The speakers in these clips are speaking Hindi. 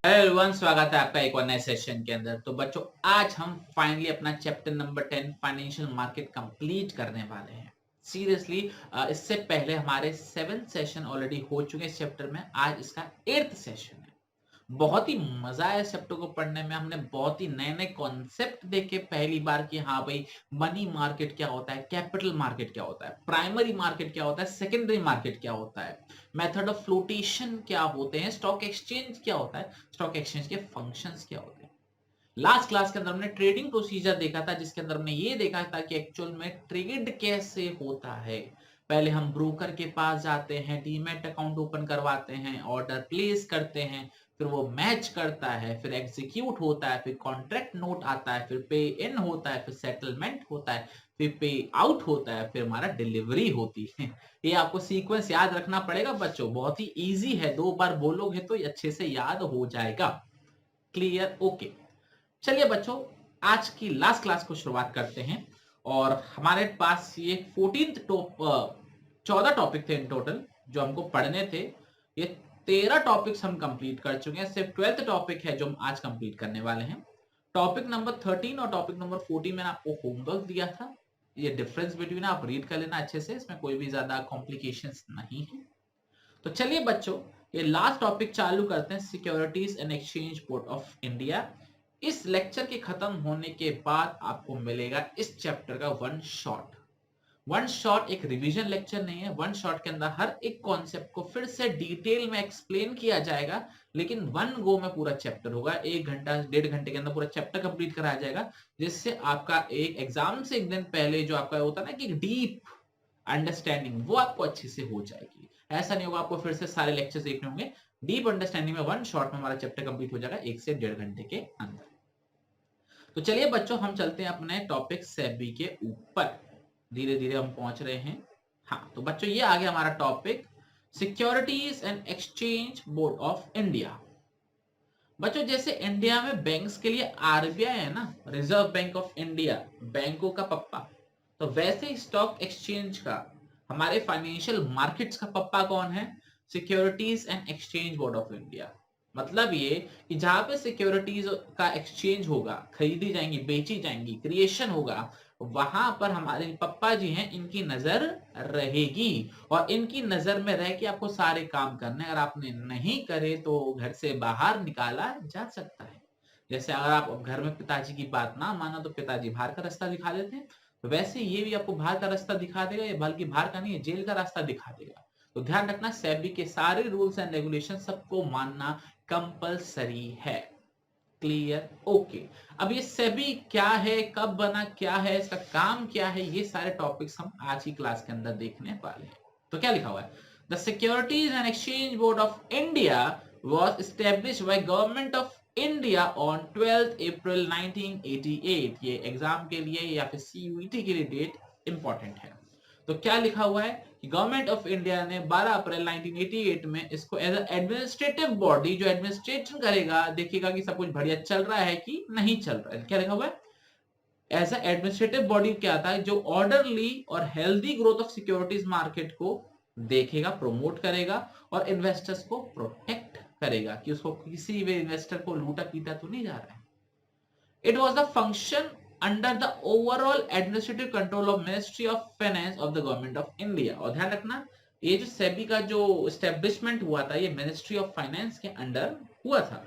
हेलो एवरीवन, स्वागत है आपका एक और नए सेशन के अंदर। तो बच्चों, आज हम फाइनली अपना chapter number 10 financial market complete करने वाले हैं। सीरियसली, इससे पहले हमारे 7 सेशन ऑलरेडी हो चुके हैं इस चैप्टर में। आज इसका 8th सेशन है। बहुत ही मजा आया इस चैप्टर को पढ़ने में। हमने बहुत ही नए नए कॉन्सेप्ट देखे पहली बार कि हाँ भाई, मनी मार्केट क्या होता है, कैपिटल मार्केट क्या होता है, प्राइमरी मार्केट क्या होता है, सेकेंडरी मार्केट क्या होता है, मेथड ऑफ फ्लोटेशन क्या होते हैं, स्टॉक एक्सचेंज क्या होता है, स्टॉक एक्सचेंज के फंक्शंस क्या होते हैं। लास्ट क्लास के अंदर हमने ट्रेडिंग प्रोसीजर देखा था, जिसके अंदर हमने ये देखा था कि एक्चुअल में ट्रेड कैसे होता है। पहले हम ब्रोकर के पास जाते हैं, डीमैट अकाउंट ओपन करवाते हैं, ऑर्डर प्लेस करते हैं, फिर वो मैच करता है, फिर एग्जीक्यूट होता है, फिर कॉन्ट्रैक्ट नोट आता है, फिर पे इन होता है, फिर सेटलमेंट होता है, फिर पे आउट होता है, फिर हमारा डिलीवरी होती है। ये आपको सीक्वेंस याद रखना पड़ेगा बच्चों, बहुत ही इजी है। 2 बार बोलोगे तो अच्छे से याद हो जाएगा। क्लियर? ओके। चलिए बच्चों, आज की लास्ट क्लास को शुरुआत करते हैं। और हमारे पास ये 14 टॉपिक थे इन टोटल जो हमको पढ़ने थे। ये 13 टॉपिक्स हम कंप्लीट कर चुके हैं। सिर्फ 12th टॉपिक है जो हम आज कंप्लीट करने वाले हैं। टॉपिक नंबर 13 और टॉपिक नंबर 14 मैंने आपको होमवर्क दिया था। ये डिफरेंस बिटवीन आप रीड कर लेना अच्छे से, इसमें कोई भी ज्यादा कॉम्प्लिकेशंस नहीं है। तो चलिए बच्चों, ये लास्ट टॉपिक चालू करते हैं, securities and exchange board of India. इस लेक्चर के खत्म होने के बाद आपको मिलेगा इस चैप्टर का वन शॉट एक रिवीजन लेक्चर नहीं है। वन शॉट के अंदर हर एक कॉन्सेप्ट को फिर से डिटेल में एक्सप्लेन किया जाएगा, लेकिन वन गो में पूरा चैप्टर होगा। 1 घंटा 1.5 घंटे के अंदर पूरा चैप्टर कंप्लीट कराया जाएगा, जिससे आपका एक एग्जाम से एक दिन पहले जो आपका होता है ना कि डीप अंडरस्टैंडिंग, वो आपको अच्छे से हो जाएगी। ऐसा नहीं होगा आपको फिर से सारे लेक्चर्स देखने होंगे। डीप अंडरस्टैंडिंग में वन शॉट में हमारा चैप्टर कंप्लीट हो जाएगा 1 से 1.5 घंटे के अंदर। तो चलिए बच्चों, हम चलते हैं अपने टॉपिक सेबी के ऊपर। धीरे धीरे हम पहुंच रहे हैं। हाँ तो बच्चों, ये आ गया हमारा topic, securities and exchange board of India. बच्चों, जैसे इंडिया में बैंक्स के लिए आरबीआई है ना, रिजर्व बैंक ऑफ इंडिया, बैंकों का पप्पा, तो वैसे ही स्टॉक एक्सचेंज का, हमारे फाइनेंशियल मार्केट्स का पप्पा कौन है? Securities and exchange board of India. मतलब ये कि जहां पे सिक्योरिटीज का एक्सचेंज होगा, खरीदी जाएंगी, बेची जाएंगी, क्रिएशन होगा, वहां पर हमारे पप्पा जी हैं, इनकी नजर रहेगी। और इनकी नजर में रह के आपको सारे काम करने, अगर आपने नहीं करे तो घर से बाहर निकाला जा सकता है। जैसे अगर आप घर में पिताजी की बात ना माना तो पिताजी बाहर का रास्ता दिखा देते हैं, तो वैसे ये भी आपको बाहर का रास्ता दिखा देगा, ये बल्कि बाहर का नहीं है, जेल का रास्ता दिखा देगा। तो ध्यान रखना, सेबी के सारे रूल्स एंड रेगुलेशन सबको मानना कंपलसरी है। क्लियर? ओके। अब ये सेबी क्या है, कब बना, क्या है इसका काम, क्या है, ये सारे टॉपिक्स हम आज की क्लास के अंदर देखने वाले हैं। तो क्या लिखा हुआ है? The securities and exchange board of India was established by government of India on 12th अप्रैल 1988। ये एग्जाम के लिए या फिर सीयूईटी के लिए डेट इंपॉर्टेंट है। तो क्या लिखा हुआ है कि गवर्नमेंट ऑफ इंडिया ने 12 अप्रैल 1988 में इसको एज एडमिनिस्ट्रेटिव बॉडी, जो एडमिनिस्ट्रेशन करेगा, देखेगा कि सब कुछ बढ़िया चल रहा है कि नहीं चल रहा है। क्या लिखा हुआ है? एज एडमिनिस्ट्रेटिव बॉडी क्या था? जो ऑर्डरली और healthy growth of securities market को देखेगा, प्रमोट करेगा और इन्वेस्टर्स को प्रोटेक्ट करेगा कि उसको किसी भी इन्वेस्टर को लूटा पीटा तो नहीं जा रहा है। It was the function under the overall administrative control of Ministry of Finance of the Government of India। और ध्यान रखना, ये जो सेबी का जो एस्टेब्लिशमेंट हुआ था, ये मिनिस्ट्री ऑफ फाइनेंस के अंडर हुआ था।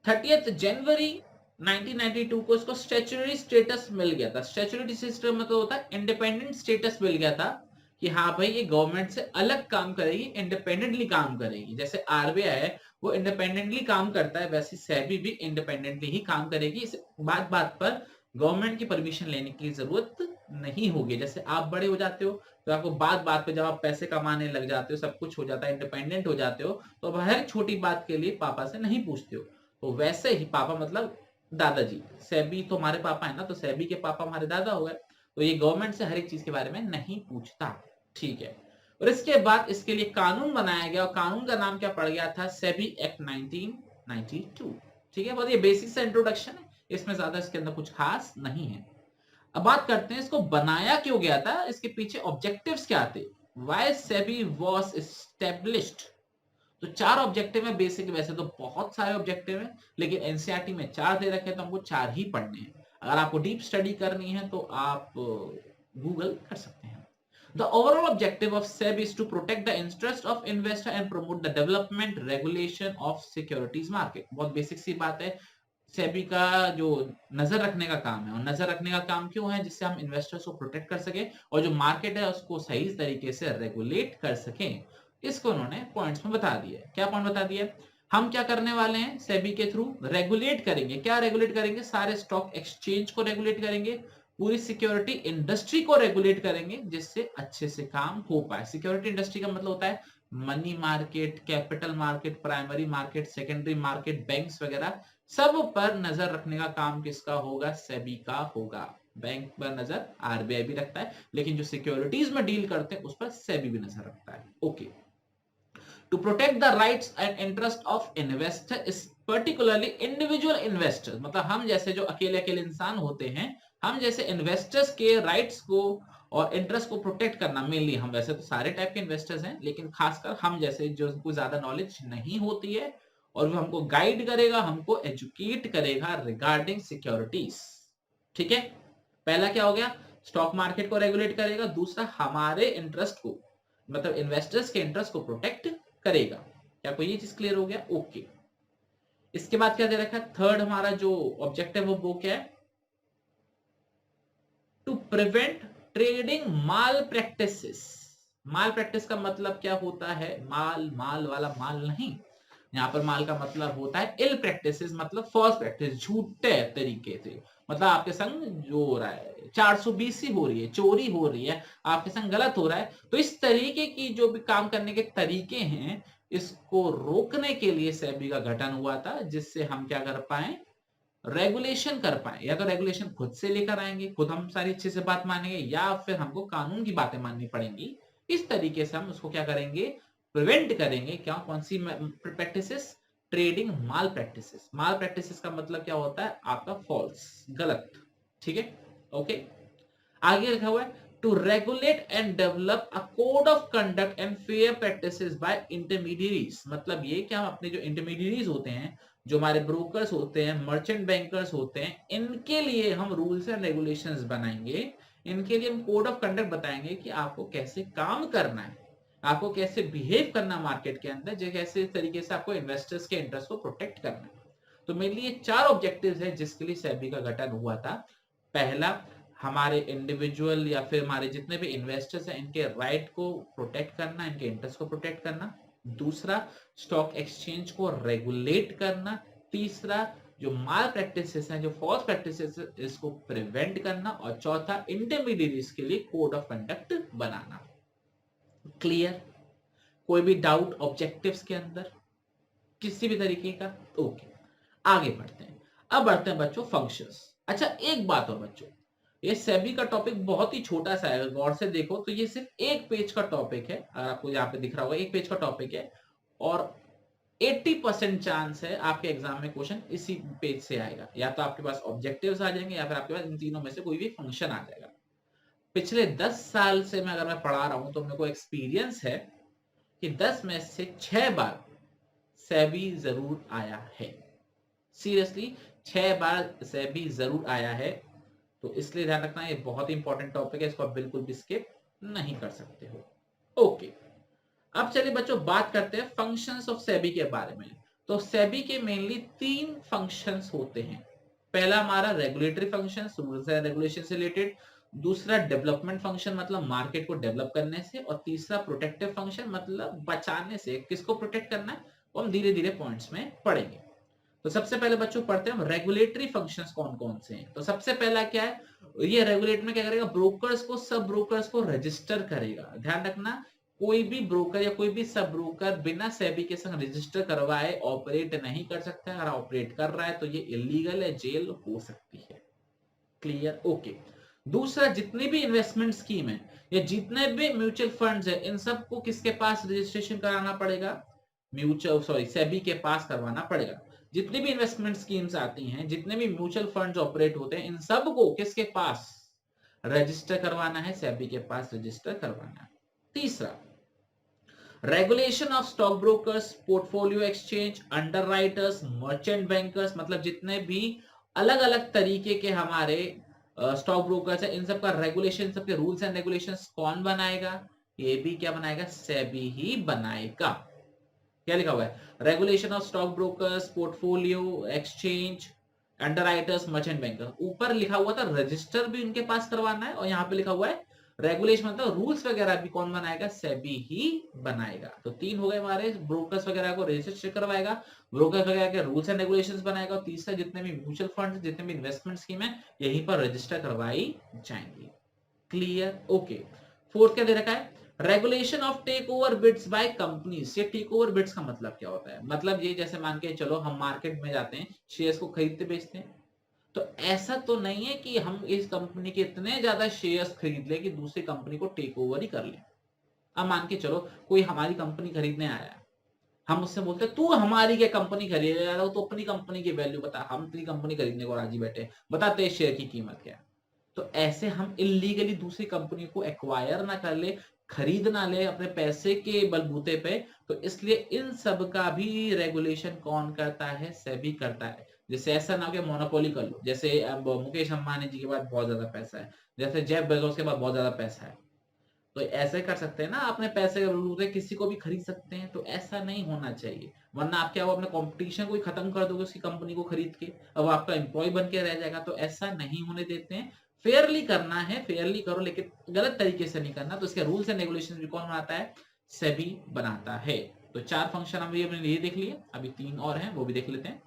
30th जनवरी 1992 को इसको स्टैट्यूटरी स्टेटस मिल गया था। स्टैट्यूटरी सिस्टम मतलब होता है इंडिपेंडेंट स्टेटस मिल गया था कि हाँ भाई, ये गवर्नमेंट से अलग काम करेगी, इंडिपेंडेंटली काम करेगी। जैसे आरबीआई है वो इंडिपेंडेंटली काम करता है, वैसे सेबी भी इंडिपेंडेंटली ही काम करेगी। इस बात बात पर गवर्नमेंट की परमिशन लेने की जरूरत नहीं होगी। जैसे आप बड़े हो जाते हो तो आपको बात बात पे, जब आप पैसे कमाने लग जाते हो, सब कुछ हो जाता है, इंडिपेंडेंट हो जाते हो, तो अब हर छोटी बात के लिए पापा से नहीं पूछते हो। तो वैसे ही पापा मतलब दादाजी, सेबी तो हमारे पापा है ना, तो सेबी के पापा हमारे दादा हो गए। तो ये गवर्नमेंट से हर एक चीज के बारे में नहीं पूछता। ठीक है। और इसके बाद इसके लिए कानून बनाया गया, और कानून का नाम क्या पड़ गया था? सेबी एक्ट 1992। ठीक है, बहुत ये बेसिक सा इंट्रोडक्शन है, इसमें ज्यादा इसके अंदर कुछ खास नहीं है। अब बात करते हैं इसको बनाया क्यों गया था, इसके पीछे ऑब्जेक्टिव्स क्या थे, व्हाई सेबी वाज एस्टैब्लिश्ड। तो 4 ऑब्जेक्टिव है बेसिकली, वैसे तो बहुत सारे ऑब्जेक्टिव है लेकिन एनसीईआरटी में 4 दे रखे हैं तो हमको 4 ही पढ़ने हैं। अगर आपको डीप स्टडी करनी है तो आप गूगल कर सकते हैं। The overall objective of SEBI is to protect the interest of investor and promote the development regulation of securities market। बहुत बेसिक सी बात है। सेबी का जो नजर रखने का काम है, और नजर रखने का काम क्यों है? जिससे हम इन्वेस्टर्स को प्रोटेक्ट कर सके और जो मार्केट है उसको सही तरीके से रेगुलेट कर सकें। इसको उन्होंने पॉइंट्स में बता दिया। क्या पॉइंट बता दिया? हम क्या करने वाले हैं? सेबी के थ्रू रेगुलेट करेंगे। क्या रेगुलेट करेंगे? सारे स्टॉक एक्सचेंज को रेगुलेट करेंगे, पूरी सिक्योरिटी इंडस्ट्री को रेगुलेट करेंगे, जिससे अच्छे से काम हो पाए। सिक्योरिटी इंडस्ट्री का मतलब होता है money market, capital market, primary market, secondary market, banks वगैरह, सब पर नजर रखने का काम किसका होगा? सेबी का होगा। बैंक पर नजर आरबीआई भी रखता है, लेकिन जो सिक्योरिटीज में डील करते हैं उस पर सेबी भी नजर रखता है। Okay. To protect the rights and interest of investor is particularly individual investors, मतलब हम जैसे जो अकेले अकेले इंसान होते हैं, हम जैसे इन्वेस्टर्स के राइट्स को और इंटरेस्ट को प्रोटेक्ट करना। मेनली हम वैसे तो सारे टाइप के इन्वेस्टर्स हैं, लेकिन खासकर हम जैसे जो को ज्यादा नॉलेज नहीं होती है, और वो हमको गाइड करेगा, हमको एजुकेट करेगा रिगार्डिंग सिक्योरिटीज। ठीक है, पहला क्या हो गया? स्टॉक मार्केट को रेगुलेट करेगा। दूसरा हमारे इंटरेस्ट को, मतलब इन्वेस्टर्स के इंटरेस्ट को प्रोटेक्ट करेगा। क्या कोई ये चीज क्लियर हो गया? ओके। इसके बाद क्या दे रखा है? थर्ड हमारा जो ऑब्जेक्टिव वो क्या है? To prevent trading malpractices. Malpractice का मतलब क्या होता है? माल वाला माल नहीं, यहाँ पर माल का मतलब होता है इल प्रैक्टिसेस, मतलब फॉल्स प्रैक्टिस, झूठे तरीके से। मतलब आपके संग जो हो रहा है 420 हो रही है, चोरी हो रही है, आपके संग गलत हो रहा है, तो इस तरीके की जो भी काम करने के तरीके हैं, इसको रोकने के लिए सेबी का गठन हुआ था, जिससे हम क्या कर पाए? रेगुलेशन कर पाए। या तो रेगुलेशन खुद से लेकर आएंगे, खुद हम सारी अच्छे से बात मानेंगे, या फिर हमको कानून की बातें माननी पड़ेंगी। इस तरीके से हम उसको क्या करेंगे? प्रिवेंट करेंगे। क्या? कौन सी प्रैक्टिसेस? Trading malpractices. माल प्रैक्टिसेस का मतलब क्या होता है? आपका फॉल्स, गलत। ठीक है, ओके। आगे लिखा हुआ है to regulate and develop a code of conduct and fair practices by intermediaries. मतलब ये कि हम अपने जो इंटरमीडियरीज होते हैं, जो हमारे ब्रोकर्स होते हैं, मर्चेंट बैंकर्स होते हैं, इनके लिए हम रूल्स एंड रेगुलेशंस बनाएंगे। इनके लिए हम कोड ऑफ कंडक्ट बताएंगे कि आपको कैसे काम करना है, आपको कैसे बिहेव करना मार्केट के अंदर, जो कैसे तरीके से आपको इन्वेस्टर्स के इंटरेस्ट को प्रोटेक्ट करना है। तो मेरे लिए 4 ऑब्जेक्टिव्स है जिसके लिए सेबी का गठन हुआ था। पहला, हमारे इंडिविजुअल या फिर हमारे जितने भी इन्वेस्टर्स हैं, इनके राइट को प्रोटेक्ट करना, इनके इंटरेस्ट को प्रोटेक्ट करना। दूसरा, स्टॉक एक्सचेंज को रेगुलेट करना। तीसरा, जो माल प्रैक्टिसेस हैं, जो फॉल्स प्रैक्टिसेस, इसको प्रिवेंट करना। और चौथा, इंटरमीडियरीज के लिए code of conduct banana. Clear? कोई भी डाउट ऑब्जेक्टिव्स के अंदर किसी भी तरीके का? ओके, आगे बढ़ते हैं। अब बढ़ते हैं बच्चों फंक्शंस। अच्छा, एक बात हो बच्चों, ये सेबी का टॉपिक बहुत ही छोटा सा है, गौर से देखो तो ये सिर्फ एक पेज का टॉपिक है। अगर आपको यहाँ पे दिख रहा होगा, एक पेज का टॉपिक है, और 80% चांस है आपके एग्जाम में क्वेश्चन इसी पेज से आएगा। या तो आपके पास ऑब्जेक्टिव्स आ जाएंगे, या फिर आपके पास इन तीनों में से कोई भी फंक्शन आ जाएगा। पिछले 10 साल से मैं अगर मैं पढ़ा रहा हूं तो मेरे को एक्सपीरियंस है कि 10 में से 6 बार सेबी जरूर आया है। सीरियसली 6 बार सेबी जरूर आया है। तो इसलिए ध्यान रखना, ये बहुत ही इंपॉर्टेंट टॉपिक है, इसको आप बिल्कुल भी स्किप नहीं कर सकते हो। ओके, अब चलिए बच्चों बात करते हैं फंक्शंस ऑफ सेबी के बारे में। तो सेबी के मेनली 3 फंक्शंस होते हैं। पहला हमारा regulatory function, rules and regulation से रिलेटेड। दूसरा डेवलपमेंट फंक्शन, मतलब मार्केट को डेवलप करने से। और तीसरा प्रोटेक्टिव फंक्शन, मतलब बचाने से। किसको प्रोटेक्ट करना है वो हम धीरे धीरे पॉइंट्स में पढ़ेंगे। तो सबसे पहले बच्चों पढ़ते हैं हम रेगुलेटरी फंक्शंस कौन कौन से हैं। तो सबसे पहला क्या है? ये रेगुलेट में क्या करेगा? ब्रोकर्स को, सब ब्रोकर्स को रजिस्टर करेगा। ध्यान रखना, कोई भी ब्रोकर या कोई भी सब ब्रोकर बिना सेबी के संग रजिस्टर करवाए ऑपरेट नहीं कर सकता है। अगर ऑपरेट कर रहा है तो ये इलीगल है, जेल हो सकती है। क्लियर? ओके। दूसरा, जितनी भी इन्वेस्टमेंट स्कीम है या जितने भी म्यूचुअल फंड्स है, इन सबको किसके पास रजिस्ट्रेशन कराना पड़ेगा? सेबी के पास करवाना पड़ेगा। जितनी भी इन्वेस्टमेंट स्कीम्स आती हैं, जितने भी म्यूचुअल फंड्स ऑपरेट होते हैं, इन सबको किसके पास रजिस्टर करवाना है? सेबी के पास रजिस्टर करवाना है। तीसरा, regulation of stock brokers, portfolio exchange, underwriters, merchant bankers, मतलब जितने भी अलग अलग तरीके के हमारे स्टॉक ब्रोकर्स है, इन सब का रेगुलेशन, सबके रूल्स एंड रेगुलेशंस कौन बनाएगा? ये भी क्या बनाएगा? सेबी ही बनाएगा। क्या लिखा हुआ है? Regulation of stock brokers, portfolio exchange, underwriters, merchant banker. ऊपर लिखा हुआ था रजिस्टर भी उनके पास करवाना है, और यहाँ पे लिखा हुआ है रेगुलेशन, मतलब रूल्स वगैरह भी कौन बनाएगा? सेबी ही बनाएगा। तो तीन हो गए हमारे, ब्रोकर्स वगैरह को रजिस्टर करवाएगा, ब्रोकर्स वगैरह के रूल्स एंड रेगुलेशंस बनाएगा, और तीसरा जितने भी म्यूचुअल फंड, जितने भी इन्वेस्टमेंट स्कीम है, यहीं पर रजिस्टर करवाई जाएंगी। क्लियर? ओके। फोर्थ क्या दे रखा है? Regulation of takeover bids by companies. ये टेक ओवर बिड्स का मतलब क्या होता है? मतलब ये जैसे मान के चलो हम मार्केट में जाते हैं, शेयर्स को खरीदते बेचते हैं, तो ऐसा तो नहीं है कि हम इस कंपनी के इतने ज्यादा शेयर्स खरीद ले कि दूसरी कंपनी को टेक ओवर ही कर ले। अब मान के चलो कोई हमारी कंपनी खरीदने आया है, हम उससे बोलते हैं तू हमारी क्या कंपनी खरीद रहा है, तो अपनी कंपनी की वैल्यू बता, हम तेरी कंपनी खरीदने को राजी बैठे, बता तेरे शेयर की कीमत क्या है। तो ऐसे हम इलीगली दूसरी कंपनी को एक्वायर ना कर ले, खरीद ना ले अपने पैसे के बलबूते पे। तो इसलिए इन सब का भी रेगुलेशन कौन करता है? सेबी करता है। जैसे ऐसा ना हो कि मोनोपोली कर लो, जैसे अब मुकेश अंबानी जी के पास बहुत ज्यादा पैसा है, जैसे जेफ बेजोस के पास बहुत ज्यादा पैसा है, तो ऐसे कर सकते हैं ना, अपने पैसे के बलबूते किसी को भी खरीद सकते हैं। तो ऐसा नहीं होना चाहिए, वरना आप क्या वो अपने कंपटीशन को ही खत्म कर दोगे उसकी कंपनी को खरीद के, अब आपका एम्प्लॉय बन के रह जाएगा। तो ऐसा नहीं होने देते हैं, फेयरली करना है, फेयरली करो, लेकिन गलत तरीके से नहीं करना। तो इसके रूल्स एंड रेगुलेशन भी कौन बनाता है? सेबी बनाता है। तो चार फंक्शन हम अपने लिए देख लिए, अभी तीन और हैं, वो भी देख लेते हैं।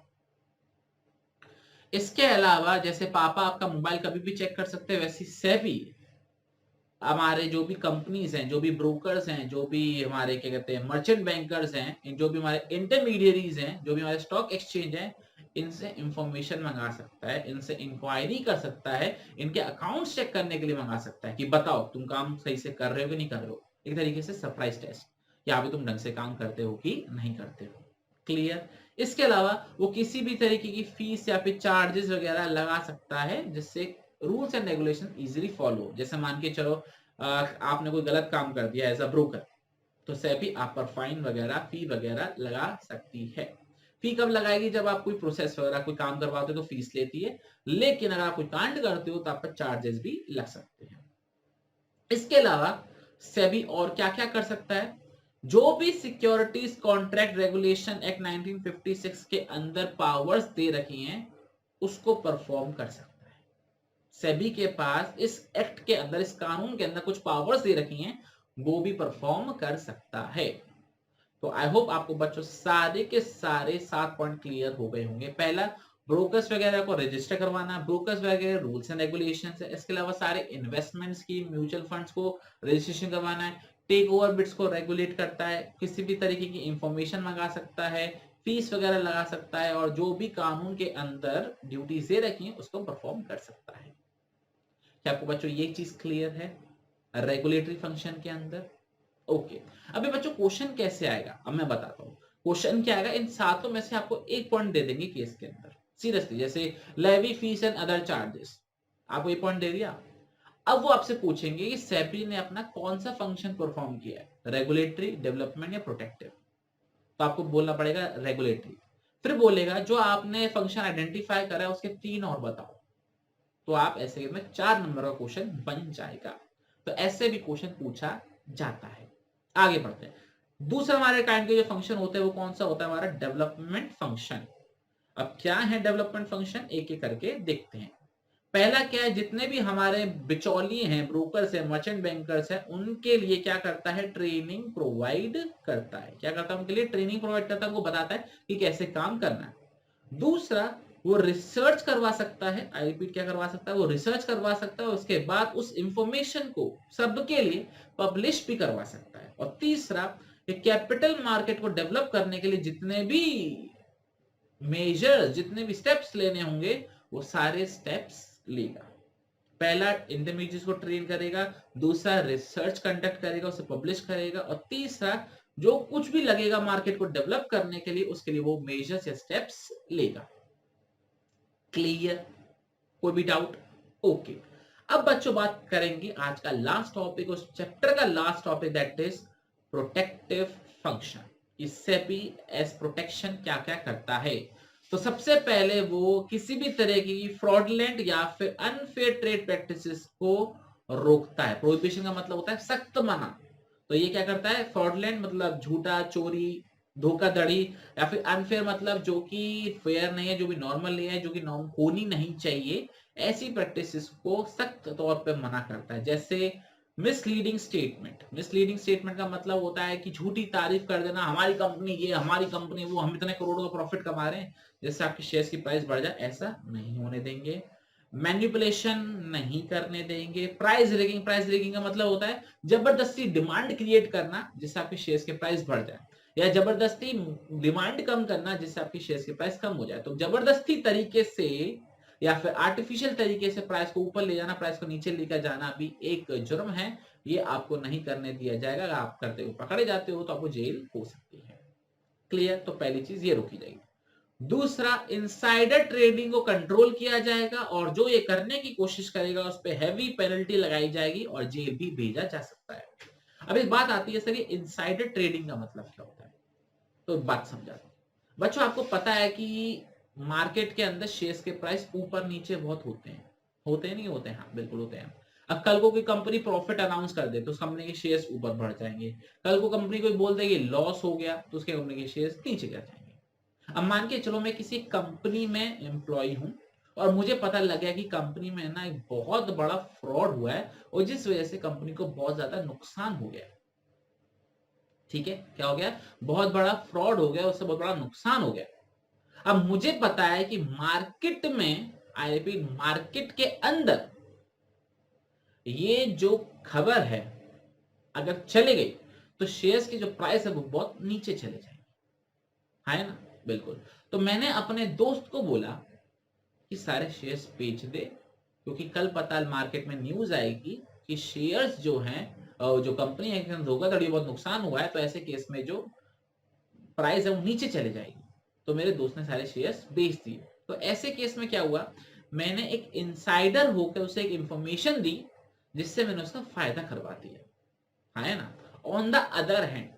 इसके अलावा जैसे पापा आपका मोबाइल कभी भी चेक कर सकते हैं, वैसे सेबी हमारे जो भी कंपनीज हैं, जो भी ब्रोकर्स हैं, जो भी हमारे क्या कहते हैं मर्चेंट बैंकर्स हैं, जो भी हमारे इंटरमीडियरीज हैं, जो भी हमारे स्टॉक एक्सचेंज हैं, इनसे इंफॉर्मेशन मंगा सकता है, इनसे इंक्वायरी कर सकता है, इनके अकाउंट्स चेक करने के लिए मंगा सकता है कि बताओ तुम काम सही से कर रहे हो कि नहीं कर रहे हो। एक तरीके से सरप्राइज टेस्ट, या अभी तुम ढंग से काम करते हो कि नहीं करते हो। क्लियर? इसके अलावा वो किसी भी तरीके की फीस या फिर चार्जेस वगैरह लगा सकता है, जिससे rules and regulation easily follow. जैसे मान के चलो आपने कोई गलत काम कर दिया एज अ ब्रोकर, तो सेबी आप पर फाइन वगैरह, फी वगैरह लगा सकती है। फी कब लगाएगी? जब आप कोई प्रोसेस वगैरह कोई काम करवाते हो तो फीस लेती है, लेकिन अगर आप कोई कांड करते हो तो आप पर चार्जेस भी लग सकते हैं। इसके अलावा सेबी और क्या क्या कर सकता है? जो भी सिक्योरिटीज कॉन्ट्रैक्ट रेगुलेशन एक्ट 1956 के अंदर पावर्स दे रखी हैं, उसको परफॉर्म कर सकता है। सेबी के पास इस एक्ट के अंदर, इस कानून के अंदर कुछ पावर्स दे रखी हैं, वो भी परफॉर्म कर सकता है। तो आई होप आपको बच्चों सारे के सारे 7 पॉइंट क्लियर हो गए होंगे। पहला, ब्रोकर्स वगैरह को रजिस्टर करवाना, ब्रोकर्स वगैरह रूल्स एंड रेगुलेशंस है। इसके अलावा सारे इन्वेस्टमेंट स्कीम, म्यूचुअल फंड्स को रजिस्ट्रेशन करवाना है। टेक ओवर बिड्स को रेगुलेट करता है, किसी भी तरीके की इंफॉर्मेशन मंगा सकता है, फीस वगैरह लगा सकता है, और जो भी कानून के अंदर ड्यूटीज दे रखी है उसको परफॉर्म कर सकता है। क्या आपको बच्चों ये चीज क्लियर है रेगुलेटरी फंक्शन के अंदर? ओके। अभी बच्चों क्वेश्चन कैसे आएगा, अब मैं बताता हूँ। क्वेश्चन क्या आएगा, इन सातों में से आपको एक पॉइंट दे देंगे केस के अंदर, सीरियसली। जैसे levy fees and other charges, आपको एक पॉइंट दे दिया। अब वो आपसे पूछेंगे कि सेबी ने अपना कौन सा फंक्शन परफॉर्म किया है, रेगुलेटरी, डेवलपमेंट या प्रोटेक्टिव। तो आपको बोलना पड़ेगा रेगुलेटरी। फिर बोलेगा जो आपने फंक्शन आइडेंटिफाई करा है उसके 3 और बताओ। तो आप ऐसे में 4 नंबर का क्वेश्चन बन जाएगा। तो ऐसे भी क्वेश्चन पूछा जाता है। आगे बढ़ते हैं। दूसरा हमारे काइंड के जो फंक्शन होते हैं वो कौन सा होता है? हमारा डेवलपमेंट फंक्शन। अब क्या है डेवलपमेंट फंक्शन, एक एक करके देखते हैं। पहला क्या है, जितने भी हमारे बिचौलिए हैं, ब्रोकर्स हैं, मर्चेंट बैंकर्स हैं, उनके लिए क्या करता है? ट्रेनिंग प्रोवाइड करता है। क्या करता है? उनके लिए ट्रेनिंग प्रोवाइड करता है, उनको बताता है कि कैसे काम करना है। दूसरा, वो रिसर्च करवा सकता है। आई रिपीट, क्या करवा सकता है? वो रिसर्च करवा सकता है, उसके बाद उस इंफॉर्मेशन को सबके लिए पब्लिश भी करवा सकता है। और तीसरा, कैपिटल मार्केट को डेवलप करने के लिए जितने भी मेजर्स, जितने भी स्टेप्स लेने होंगे, वो सारे स्टेप्स लेगा। पहला, इंटरमीडिएट्स को ट्रेन करेगा, दूसरा रिसर्च कंडक्ट करेगा, उसे पब्लिश करेगा, और तीसरा जो कुछ भी लगेगा मार्केट को डेवलप करने के लिए, उसके लिए वो मेजर्स या स्टेप्स लेगा। क्लियर? कोई भी डाउट? ओके। अब बच्चों बात करेंगे आज का लास्ट टॉपिक, उस चैप्टर का last topic, that is protective function. SEBI as protection क्या क्या करता है? तो सबसे पहले वो किसी भी तरह की फ्रॉडलेंट या फिर अनफेयर ट्रेड प्रैक्टिसेस को रोकता है। प्रोहिबिशन का मतलब होता है सख्त मना। तो ये क्या करता है? फ्रॉडलेंट मतलब झूठा, चोरी, धोखाधड़ी, या फिर अनफेयर मतलब जो कि फेयर नहीं है, जो भी नॉर्मल नहीं है, जो कि नॉर्म होनी नहीं चाहिए, ऐसी प्रैक्टिसेस को सख्त तौर पे मना करता है। जैसे मिसलीडिंग स्टेटमेंट। मिसलीडिंग स्टेटमेंट का मतलब होता है कि झूठी तारीफ कर देना, हमारी कंपनी ये, हमारी कंपनी वो, हम इतने करोड़ों का प्रॉफिट कमा रहे हैं, जिससे आपके शेयर्स की प्राइस बढ़ जाए, ऐसा नहीं होने देंगे। मैनिपुलेशन नहीं करने देंगे। Price rigging. प्राइस रिगिंग का मतलब होता है जबरदस्ती डिमांड क्रिएट करना जिससे आपके शेयर्स के प्राइस बढ़ जाए, या जबरदस्ती डिमांड कम करना जिससे आपकी शेयर्स की प्राइस कम हो जाए। तो जबरदस्ती तरीके से या फिर आर्टिफिशियल तरीके से प्राइस को ऊपर ले जाना, प्राइस को नीचे लेकर जाना भी एक जुर्म है। ये आपको नहीं करने दिया जाएगा। अगर आप करते हो, पकड़े जाते हो, तो आपको जेल हो सकती है। क्लियर? तो पहली चीज ये रोकी जाएगी। दूसरा, इनसाइडर ट्रेडिंग को कंट्रोल किया जाएगा और जो ये करने की कोशिश करेगा उस पर हैवी पेनल्टी लगाई जाएगी और जेल भी भेजा जा सकता है। अब इस बात आती है, सर ये इनसाइडर ट्रेडिंग का मतलब क्या होता है? तो बात समझा दो बच्चों। आपको पता है कि मार्केट के अंदर शेयर्स के प्राइस ऊपर नीचे बहुत होते हैं नहीं होते हैं? हाँ बिल्कुल होते हैं। अब कल को कोई कंपनी प्रॉफिट अनाउंस कर दे तो उस कंपनी के शेयर्स ऊपर बढ़ जाएंगे। कल को कंपनी कोई बोल देगी लॉस हो गया तो उसके कंपनी के शेयर्स नीचे गिर जाएंगे। अब मान के चलो मैं किसी कंपनी में एम्प्लॉय हूं और मुझे पता लग गया कि कंपनी में ना एक बहुत बड़ा फ्रॉड हुआ है और जिस वजह से कंपनी को बहुत ज्यादा नुकसान हो गया। ठीक है, क्या हो गया? बहुत बड़ा फ्रॉड हो गया, उससे बहुत बड़ा नुकसान हो गया। अब मुझे पता है कि मार्केट में, आई रिपीट, मार्केट के अंदर ये जो खबर है अगर चले गई तो शेयर्स की जो प्राइस है वो बहुत नीचे चले जाएंगे, है ना? बिल्कुल। तो मैंने अपने दोस्त को बोला कि सारे शेयर्स बेच दे, क्योंकि कल पता मार्केट में न्यूज आएगी कि शेयर्स जो हैं, जो कंपनी है धोखाधड़ी, बहुत नुकसान हुआ है, तो ऐसे केस में जो प्राइस है वो नीचे चले जाएगी। तो मेरे दोस्त ने सारे शेयर्स बेच दिए। तो ऐसे केस में क्या हुआ? मैंने एक इनसाइडर होकर उसे एक इंफॉर्मेशन दी जिससे मैंने उसका फायदा करवा दिया, है ना? ऑन द अदर हैंड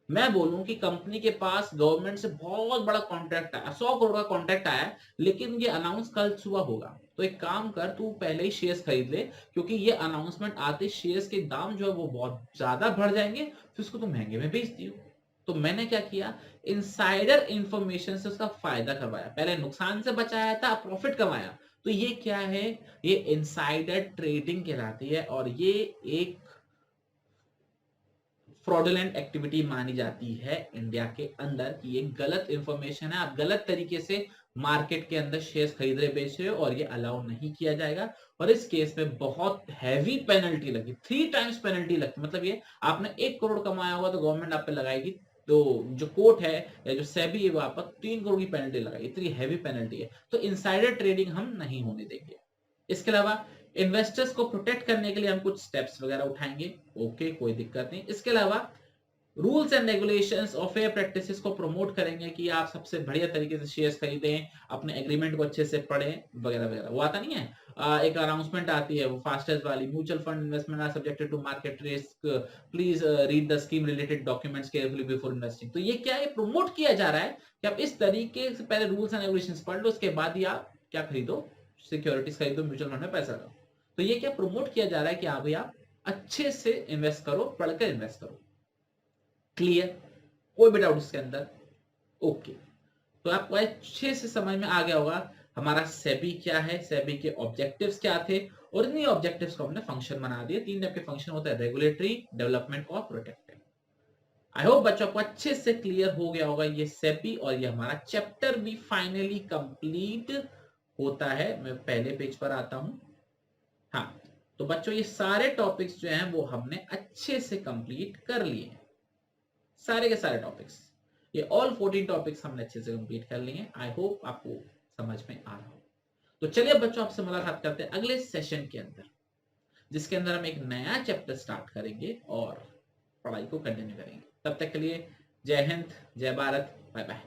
मैं बोलूं कि कंपनी के पास गवर्नमेंट से बहुत बड़ा कॉन्ट्रैक्ट आया, 100 करोड़ का कॉन्ट्रैक्ट आया, लेकिन ये अनाउंस कल सुबह होगा, तो एक काम कर, तू पहले ही शेयर्स खरीद ले, क्योंकि ये अनाउंसमेंट आते शेयर्स के दाम जो है वो बहुत ज्यादा बढ़ जाएंगे, फिर उसको तू महंगे में बेच दियो। तो मैंने क्या किया? इनसाइडर इंफॉर्मेशन से उसका फायदा करवाया। पहले नुकसान से बचाया था, प्रॉफिट कमाया। तो ये क्या है? ये इनसाइडर ट्रेडिंग कहलाती है और ये एक फ्रॉडुलेंट एक्टिविटी मानी जाती है इंडिया के अंदर कि ये गलत इंफॉर्मेशन है, आप गलत तरीके से मार्केट के अंदर शेयर्स खरीद रहे, बेच रहे हो, और ये अलाउ नहीं किया जाएगा। और इस केस में बहुत हैवी पेनल्टी लगी, 3 टाइम्स पेनल्टी लगती। मतलब ये आपने 1 करोड़ कमाया होगा तो गवर्नमेंट आप पे लगाएगी, तो जो कोर्ट है या जो सेबी है वो आप 3 करोड़ की पेनल्टी लगाएगी। इतनी हैवी पेनल्टी है। तो इनसाइडर ट्रेडिंग हम नहीं होने देंगे। इसके अलावा इन्वेस्टर्स को प्रोटेक्ट करने के लिए हम कुछ स्टेप्स वगैरह उठाएंगे। ओके, कोई दिक्कत नहीं। इसके अलावा रूल्स एंड रेगुलेशंस और फेयर प्रैक्टिसेस को प्रमोट करेंगे कि आप सबसे बढ़िया तरीके से शेयर्स खरीदें, अपने एग्रीमेंट को अच्छे से पढ़ें, वगैरह वगैरह। वो आता नहीं है, एक अनाउंसमेंट आती है वो फास्टेस्ट वाली, mutual fund investment are subjected to market risk, please read the scheme related documents carefully before investing. तो ये क्या है? प्रमोट किया जा रहा है कि आप इस तरीके से पहले रूल्स एंड रेगुलेशंस पढ़ लो, उसके बाद ही आप क्या खरीदो? सिक्योरिटीज खरीदो, म्यूचुअल फंड में पैसा लगाओ। तो ये क्या प्रमोट किया जा रहा है कि हाँ भाई आप अच्छे से इन्वेस्ट करो, पढ़कर इन्वेस्ट करो। क्लियर? कोई भी डाउट इसके अंदर? ओके, तो आपको अच्छे से समझ में आ गया होगा हमारा सेबी क्या है, सेबी के ऑब्जेक्टिव्स क्या थे, और इन्हीं ऑब्जेक्टिव्स को हमने फंक्शन बना दिए। 3 टाइप के फंक्शन होते हैं, रेगुलेटरी, डेवलपमेंट और प्रोटेक्टिव। आई होप बच्चों को अच्छे से क्लियर हो गया होगा ये सेबी, और ये हमारा चैप्टर भी फाइनली कंप्लीट होता है। मैं पहले पेज पर आता हूं। हाँ, तो बच्चों ये सारे टॉपिक्स जो हैं वो हमने अच्छे से कंप्लीट कर लिए, सारे के सारे टॉपिक्स। ये ऑल 14 टॉपिक्स हमने अच्छे से कंप्लीट कर लिए। आई होप आपको समझ में आ रहा हो। तो चलिए बच्चों, आपसे मुलाकात करते हैं अगले सेशन के अंदर, जिसके अंदर हम एक नया चैप्टर स्टार्ट करेंगे और पढ़ाई को कंटिन्यू करेंगे। तब तक के लिए जय हिंद, जय भारत, बाय बाय।